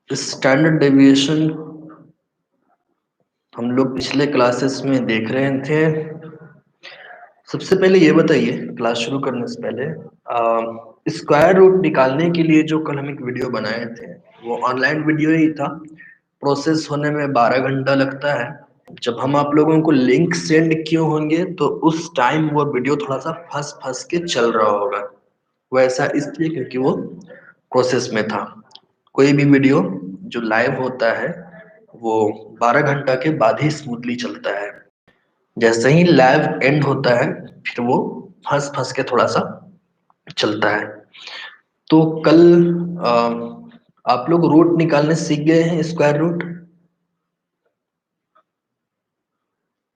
Standard deviation हम लोग पिछले क्लासेस में देख रहे थे। सबसे पहले ये बताइए, क्लास शुरू करने से पहले स्क्वायर रूट निकालने के लिए जो कल हम एक वीडियो बनाए थे वो ऑनलाइन वीडियो ही था। प्रोसेस होने में 12 घंटा लगता है। जब हम आप लोगों को लिंक सेंड किए होंगे तो उस टाइम वो वीडियो थोड़ा सा फंस फंस के चल रहा होगा। वो ऐसा इसलिए क्योंकि वो प्रोसेस में था। कोई भी वीडियो जो लाइव होता है वो 12 घंटा के बाद ही स्मूथली चलता है। जैसे ही लाइव एंड होता है फिर वो फंस फंस के थोड़ा सा चलता है। तो कल आप लोग रूट निकालने सीख गए हैं, स्क्वायर रूट?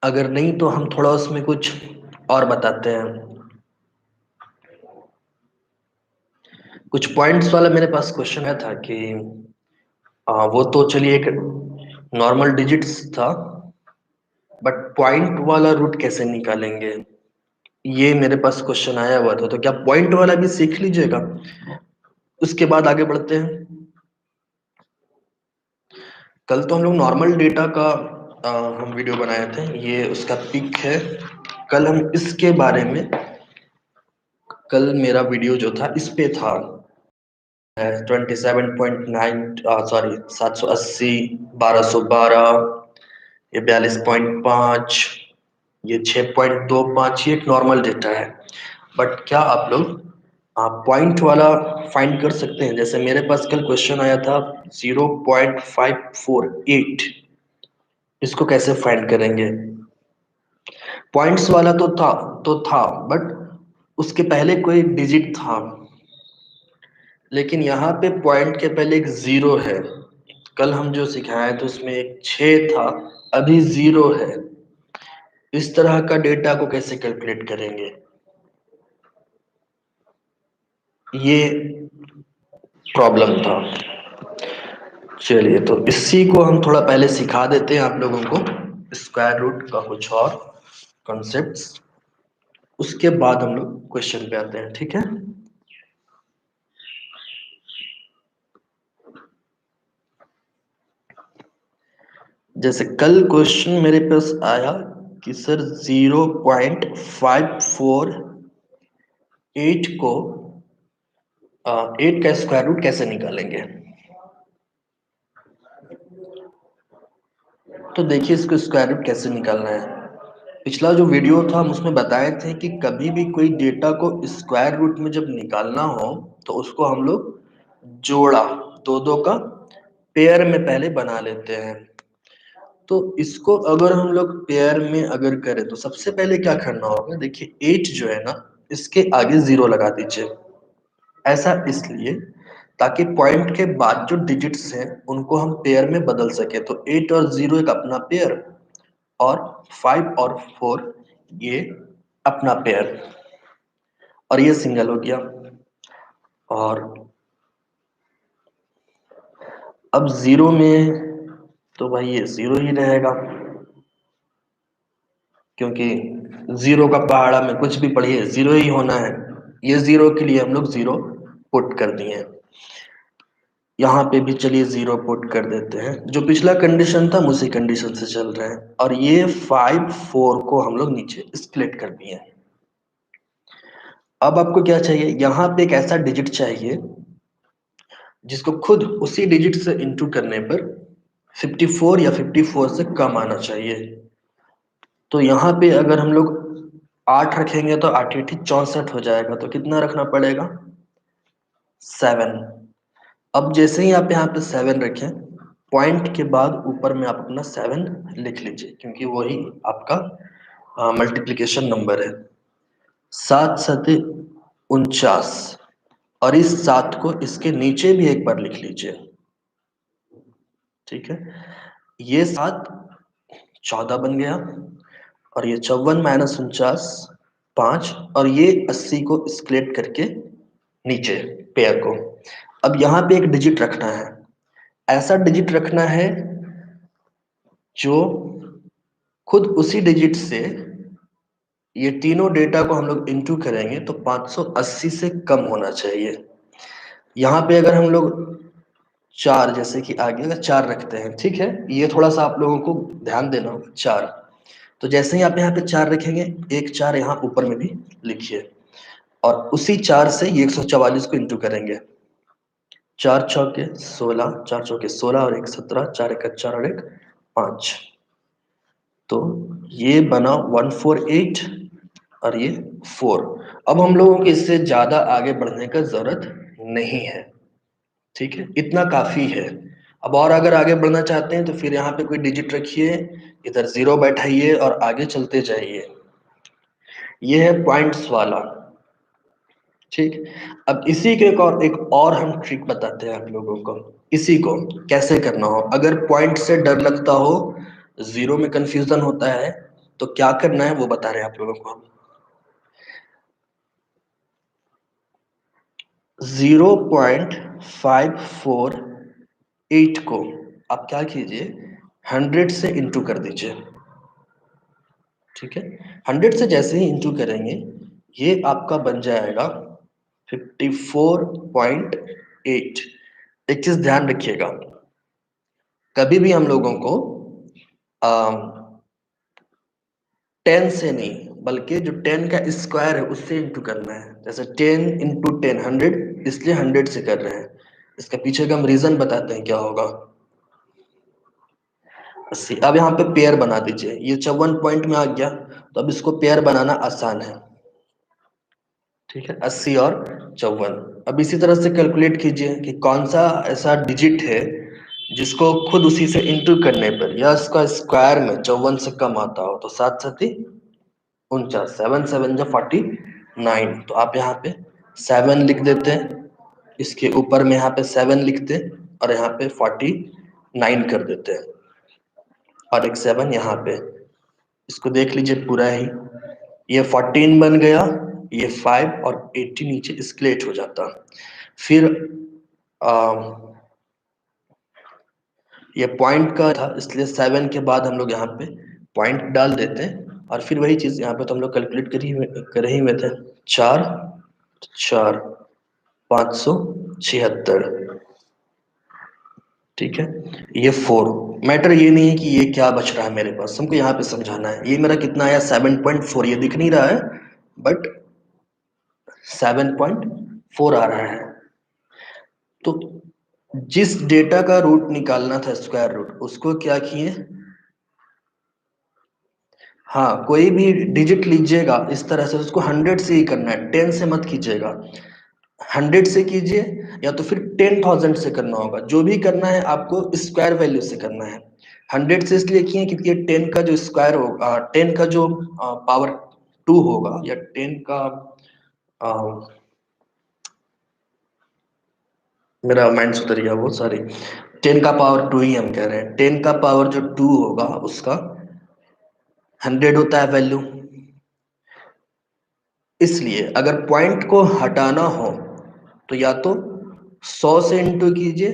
अगर नहीं तो हम थोड़ा उसमें कुछ और बताते हैं। कुछ पॉइंट्स वाला मेरे पास क्वेश्चन है था कि वो तो चलिए एक नॉर्मल डिजिट्स था, बट पॉइंट वाला रूट कैसे निकालेंगे, ये मेरे पास क्वेश्चन आया हुआ था। तो क्या पॉइंट वाला भी सीख लीजिएगा, उसके बाद आगे बढ़ते हैं। कल तो हम लोग नॉर्मल डेटा का हम वीडियो बनाए थे, ये उसका पिक है। कल हम इसके बारे में, कल मेरा वीडियो जो था इस पे था 27.9, सॉरी 780, 1212, ये 42.5, ये 6.25, ये एक नॉर्मल डेटा है। बट क्या आप लोग पॉइंट वाला फाइंड कर सकते हैं? जैसे मेरे पास कल क्वेश्चन आया था 0.548, इसको कैसे फाइंड करेंगे? पॉइंट्स वाला तो था, बट उसके पहले कोई डिजिट था, लेकिन यहाँ पे पॉइंट के पहले एक जीरो है। कल हम जो सिखाए तो उसमें एक 6 था, अभी जीरो है। इस तरह का डेटा को कैसे कैलकुलेट करेंगे, ये प्रॉब्लम था। चलिए, तो इसी को हम थोड़ा पहले सिखा देते हैं आप लोगों को, स्क्वायर रूट का कुछ और कॉन्सेप्ट्स। उसके बाद हम लोग क्वेश्चन पे आते हैं, ठीक है? जैसे कल क्वेश्चन मेरे पास आया कि सर 0.548 को 8 का स्क्वायर रूट कैसे निकालेंगे। तो देखिए, इसको स्क्वायर रूट कैसे निकालना है। पिछला जो वीडियो था हम उसमें बताए थे कि कभी भी कोई डेटा को स्क्वायर रूट में जब निकालना हो तो उसको हम लोग जोड़ा, दो दो का पेयर में पहले बना लेते हैं। तो इसको अगर हम लोग पेयर में अगर करें तो सबसे पहले क्या करना होगा, देखिए 8 जो है ना, इसके आगे 0 लगा दीजिए। ऐसा इसलिए ताकि पॉइंट के बाद जो डिजिट्स हैं उनको हम पेयर में बदल सके। तो 8 और 0 एक अपना पेयर, और 5 और 4 ये अपना पेयर, और ये सिंगल हो गया। और अब 0 में तो भाई ये 0 ही रहेगा, क्योंकि 0 का पहाड़ा में कुछ भी पढ़िए 0 ही होना है। ये 0 के लिए हम लोग 0 पुट कर दिए। यहाँ पे भी चलिए 0 पुट कर देते हैं। जो पिछला कंडीशन था उसी कंडीशन से चल रहे हैं। और ये 5 4 को हम लोग नीचे स्प्लिट कर दिए। अब आपको क्या चाहिए, यहाँ पे एक ऐसा डिजिट चाहिए जिसको खुद उसी डिजिट से इंटू करने पर 54 या 54 से कम आना चाहिए। तो यहाँ पे अगर हम लोग 8 रखेंगे तो 8 8 64 हो जाएगा। तो कितना रखना पड़ेगा, 7। अब जैसे ही आप यहाँ पे 7 रखें, पॉइंट के बाद ऊपर में आप अपना 7 लिख लीजिए, क्योंकि वही आपका मल्टीप्लिकेशन नंबर है। 7 सते 49, और इस 7 को इसके नीचे भी एक बार लिख लीजिए, ठीक है? ये 7 14 बन गया, और ये 54 माइनस 49 5, और ये 80 को स्प्लिट करके नीचे पेयर को। अब यहाँ पे एक डिजिट रखना है, ऐसा डिजिट रखना है जो खुद उसी डिजिट से ये तीनों डेटा को हम लोग इंटू करेंगे तो 580 से कम होना चाहिए। यहाँ पे अगर हम लोग 4 जैसे कि आगे अगर 4 रखते हैं, ठीक है, ये थोड़ा सा आप लोगों को ध्यान देना होगा। 4 तो जैसे ही आप यहाँ पे 4 रखेंगे, एक 4 यहाँ ऊपर में भी लिखिए और उसी 4 से ये 144 को इंटू करेंगे। 4 चौके 16, 4 चौके 16 और 1 17, 4 एक 4 और 1 5, तो ये बना 148 और ये 4। अब हम लोगों को इससे ज्यादा आगे बढ़ने का जरूरत नहीं है, ठीक है, इतना काफी है। अब और अगर आगे बढ़ना चाहते हैं तो फिर यहाँ पे कोई डिजिट रखिए, इधर 0 बैठाइए और आगे चलते जाइए। ये है पॉइंट्स वाला, ठीक। अब इसी के एक और हम ट्रिक बताते हैं आप लोगों को, इसी को कैसे करना हो। अगर पॉइंट से डर लगता हो, 0 में कंफ्यूजन होता है, तो क्या करना है वो बता रहे हैं आप लोगों को हम। 0.548 को आप क्या कीजिए, 100 से इंटू कर दीजिए, ठीक है। 100 से जैसे ही इंटू करेंगे, ये आपका बन जाएगा 54.8। एक चीज ध्यान रखिएगा, कभी भी हम लोगों को 10 से नहीं, बल्कि जो 10 का स्क्वायर है उससे इंटू करना है। जैसे 10 इंटू 10 100, इसलिए 100 से कर रहे हैं। इसका पीछे का हम रीजन बताते हैं क्या होगा। 80। अब यहाँ पे पेयर बना दीजिए, ये 54 पॉइंट में आ गया, तो अब इसको पेयर बनाना आसान है, ठीक है, 80 और 54। अब इसी तरह से कैलकुलेट कीजिए कि कौन सा ऐसा डिजिट है जिसको खुद उसी से इंटू करने पर या इसका स्क्वायर में 54 से कम आता हो। तो 7 7 49, 7 7 जा 49, तो आप यहाँ पे 7 लिख देते हैं, इसके ऊपर में यहाँ पे 7 लिखते और यहाँ पे 49 कर देते हैं और एक 7 यहाँ पे। इसको देख लीजिए पूरा ही, ये 14 बन गया, ये 5 और 80 नीचे स्केलेट हो जाता। फिर ये पॉइंट का था, इसलिए 7 के बाद हम लोग यहाँ पे पॉइंट डाल देते हैं और फिर वही चीज यहाँ पे तो हम लोग कैलकुलेट कर ही हुए थे। 4 4 576, ठीक है। ये 4, मैटर ये नहीं है कि ये क्या बच रहा है मेरे पास, हमको यहाँ पे समझाना है। ये मेरा कितना आया 7.4, ये दिख नहीं रहा है बट 7.4 आ रहा है। तो जिस डेटा का रूट निकालना था, स्क्वायर रूट, उसको क्या किए, हाँ, कोई भी डिजिट लीजिएगा इस तरह से उसको 100 से ही करना है, 10 से मत कीजिएगा। 100 से कीजिए या तो फिर 10,000 से करना होगा, जो भी करना है आपको स्क्वायर वैल्यू से करना है। 100 से इसलिए किए क्योंकि 10 का जो स्क्वायर होगा, 10 का जो पावर 2 होगा, या 10 का आ, मेरा माइंड सुधर गया वो, सॉरी, 10 का पावर 2 ही हम कह रहे हैं। 10 का पावर जो 2 होगा उसका 100 होता है वैल्यू। इसलिए अगर पॉइंट को हटाना हो तो या तो 100 से इंटू कीजिए,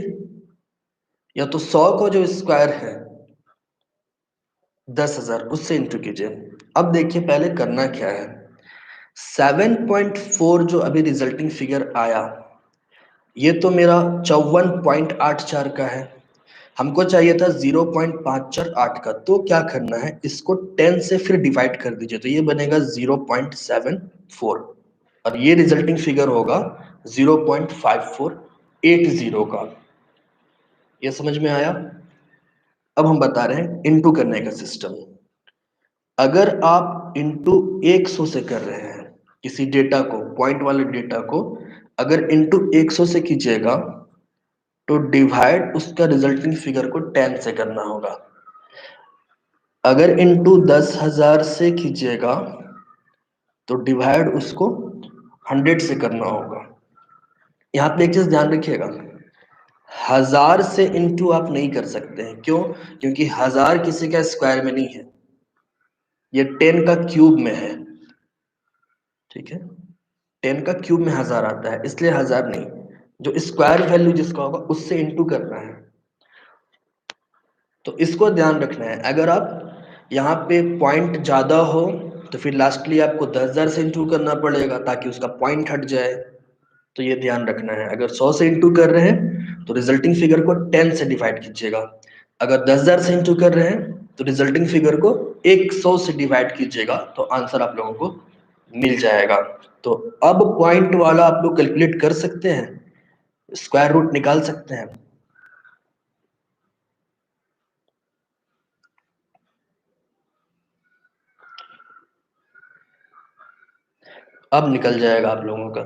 या तो 100 को जो स्क्वायर है 10,000 उससे इंटू कीजिए। अब देखिए पहले करना क्या है। 7.4 जो अभी रिजल्टिंग फिगर आया, ये तो मेरा 54.84 का है, हमको चाहिए था 0.548 का। तो क्या करना है, इसको 10 से फिर डिवाइड कर दीजिए, तो ये बनेगा 0.74 और ये रिजल्टिंग फिगर होगा 0.5480 का। ये समझ में आया। अब हम बता रहे हैं इंटू करने का सिस्टम। अगर आप इंटू 100 से कर रहे हैं किसी डेटा को, पॉइंट वाले डेटा को अगर इंटू 100 से कीजिएगा, तो डिवाइड उसका रिजल्टिंग फिगर को 10 से करना होगा। अगर इंटू 10,000 से कीजिएगा तो डिवाइड उसको 100 से करना होगा। यहाँ पे एक चीज ध्यान रखिएगा, 1000 से इंटू आप नहीं कर सकते हैं। क्यों? क्योंकि 1000 किसी का स्क्वायर में नहीं है, ये 10 का क्यूब में है, ठीक है। 10 का क्यूब में 1000 आता है, इसलिए 1000 नहीं, जो स्क्वायर वैल्यू जिसका होगा उससे इंटू करना है। तो इसको ध्यान रखना है। अगर आप यहाँ पे पॉइंट ज्यादा हो तो फिर लास्टली आपको 10,000 से इंटू करना पड़ेगा ताकि उसका पॉइंट हट जाए। तो ये ध्यान रखना है। अगर 100 से इंटू कर रहे हैं तो रिजल्टिंग फिगर को 10 से डिवाइड कीजिएगा। अगर 10,000 से इंटू कर रहे हैं तो रिजल्टिंग फिगर को 100 से डिवाइड कीजिएगा, तो आंसर आप लोगों को मिल जाएगा। तो अब पॉइंट वाला आप लोग कैलकुलेट कर सकते हैं, स्क्वायर रूट निकाल सकते हैं। अब निकल जाएगा आप लोगों का।